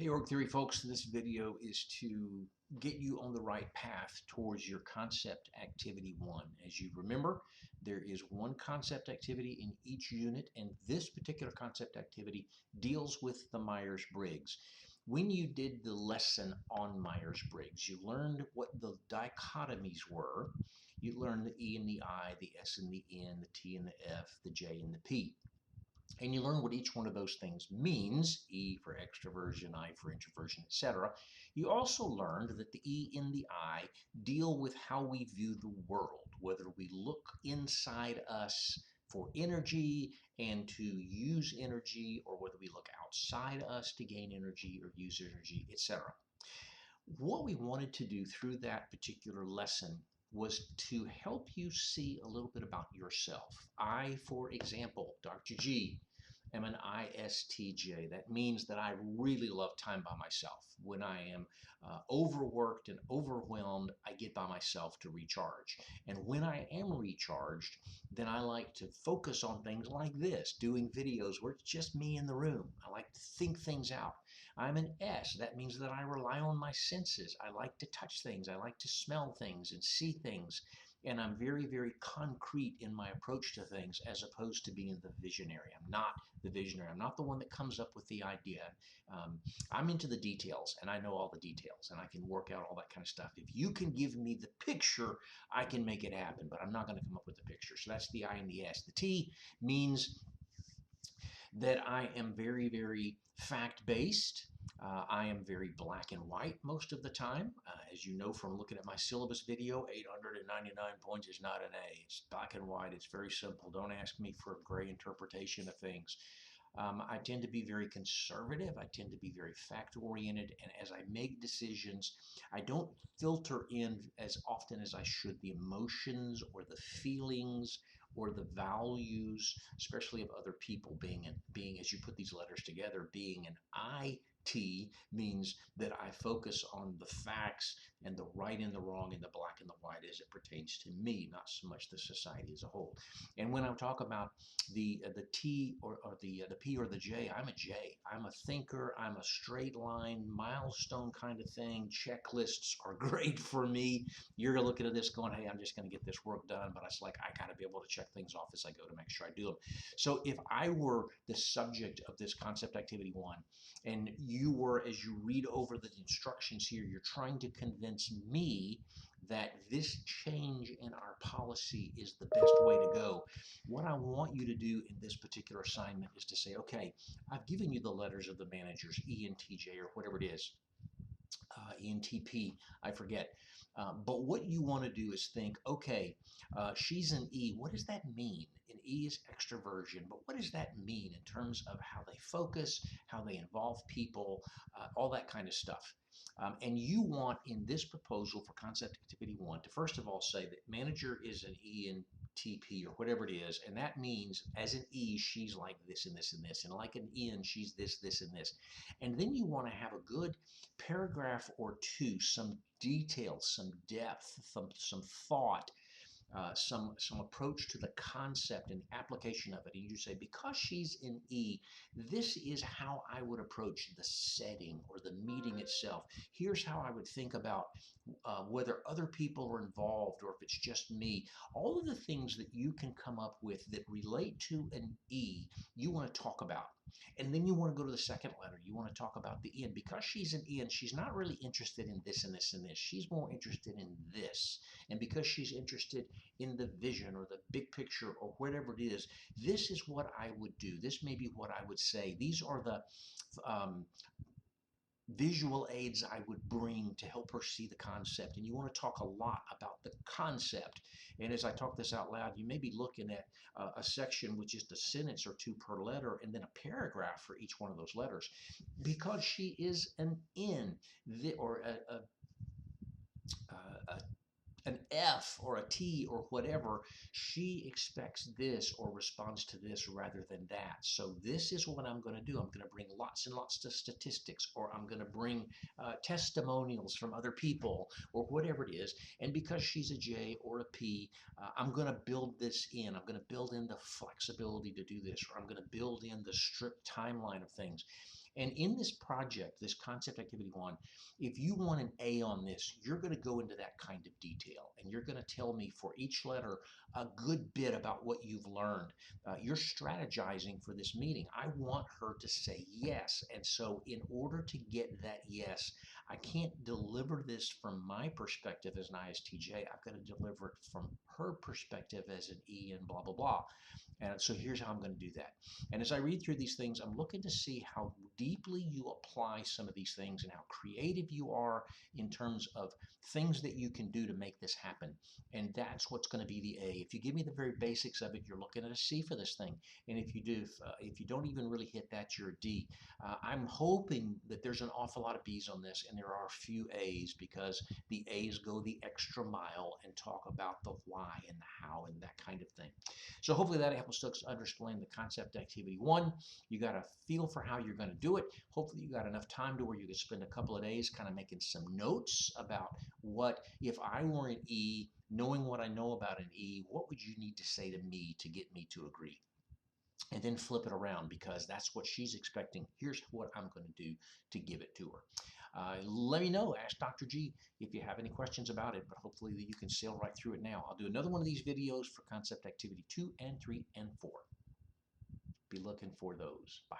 Hey, Org Theory folks, this video is to get you on the right path towards your concept activity 1. As you remember, there is one concept activity in each unit, and this particular concept activity deals with the Myers-Briggs. When you did the lesson on Myers-Briggs, you learned what the dichotomies were. You learned the E and the I, the S and the N, the T and the F, the J and the P. And you learn what each one of those things means, E for extroversion, I for introversion, etc. You also learned that the E and the I deal with how we view the world, whether we look inside us for energy and to use energy, or whether we look outside us to gain energy or use energy, etc. What we wanted to do through that particular lesson was to help you see a little bit about yourself. I, for example, Dr. G, am an ISTJ. That means that I really love time by myself. When I am overworked and overwhelmed, I get by myself to recharge. And when I am recharged, then I like to focus on things like this, doing videos where it's just me in the room. I like to think things out. I'm an S. That means that I rely on my senses. I like to touch things. I like to smell things and see things. And I'm very, very concrete in my approach to things as opposed to being the visionary. I'm not the visionary. I'm not the one that comes up with the idea. I'm into the details, and I know all the details, and I can work out all that kind of stuff. If you can give me the picture, I can make it happen, but I'm not going to come up with the picture. So that's the I and the S. The T means that I am very, very fact-based. I am very black and white most of the time. As you know from looking at my syllabus video, 899 points is not an A. It's black and white. It's very simple. Don't ask me for a gray interpretation of things. I tend to be very conservative. I tend to be very fact-oriented. And as I make decisions, I don't filter in as often as I should the emotions or the feelings or the values, especially of other people. Being, as you put these letters together, being an IT means that I focus on the facts and the right and the wrong and the black and the white as it pertains to me, not so much the society as a whole. And when I talk about the T or the P or the J, I'm a J. I'm a thinker. I'm a straight line, milestone kind of thing. Checklists are great for me. You're looking at this going, hey, I'm just going to get this work done, but it's like I got to be able to check things off as I go to make sure I do them. So if I were the subject of this concept activity 1, and you were, as you read over the instructions here, you're trying to convince me that this change in our policy is the best way to go, what I want you to do in this particular assignment is to say, okay, I've given you the letters of the managers, ENTJ or whatever it is, ENTP, I forget. But what you want to do is think, okay, she's an E. What does that mean? An E is extroversion, but what does that mean in terms of how they focus, how they involve people, all that kind of stuff. And you want in this proposal for concept activity 1 to first of all say that manager is an ENTP or whatever it is, and that means as an E she's like this and this and this, and like an N she's this, this, and this. And then you want to have a good paragraph or two, some detail, some depth, some thought, some approach to the concept and application of it. And you say, because she's in E, this is how I would approach the setting or the meeting itself. Here's how I would think about whether other people are involved or if it's just me. All of the things that you can come up with that relate to an E, you want to talk about. And then you want to go to the second letter. You want to talk about the N. Because she's an N, she's not really interested in this and this and this. She's more interested in this. And because she's interested in the vision or the big picture or whatever it is, this is what I would do. This may be what I would say. These are the visual aids I would bring to help her see the concept. And you want to talk a lot about the concept. And as I talk this out loud, you may be looking at a section with just a sentence or two per letter and then a paragraph for each one of those letters. Because she is an N or an F or a T or whatever, she expects this or responds to this rather than that. So this is what I'm going to do. I'm going to bring lots and lots of statistics, or I'm going to bring testimonials from other people or whatever it is. And because she's a J or a P, I'm going to build this in. I'm going to build in the flexibility to do this, or I'm going to build in the strict timeline of things. And in this project, this concept activity 1, if you want an A on this, you're going to go into that kind of detail and you're going to tell me for each letter a good bit about what you've learned. You're strategizing for this meeting. I want her to say yes. And so in order to get that yes, I can't deliver this from my perspective as an ISTJ. I've got to deliver it from her perspective as an E and blah, blah, blah. And so here's how I'm going to do that. And as I read through these things, I'm looking to see how deeply you apply some of these things and how creative you are in terms of things that you can do to make this happen. And that's what's going to be the A. If you give me the very basics of it, you're looking at a C for this thing. And if you do, if you don't even really hit that, you're a D. I'm hoping that there's an awful lot of B's on this, and there are a few A's because the A's go the extra mile and talk about the why and the how and that kind of thing. So hopefully that helps us understand the concept activity 1. You got a feel for how you're going to do it. Hopefully you got enough time to where you can spend a couple of days kind of making some notes about what, if I were an E, knowing what I know about an E, what would you need to say to me to get me to agree? And then flip it around because that's what she's expecting. Here's what I'm going to do to give it to her. Let me know. Ask Dr. G if you have any questions about it, but hopefully you can sail right through it now. I'll do another one of these videos for concept activity 2 and 3 and 4. Be looking for those. Bye.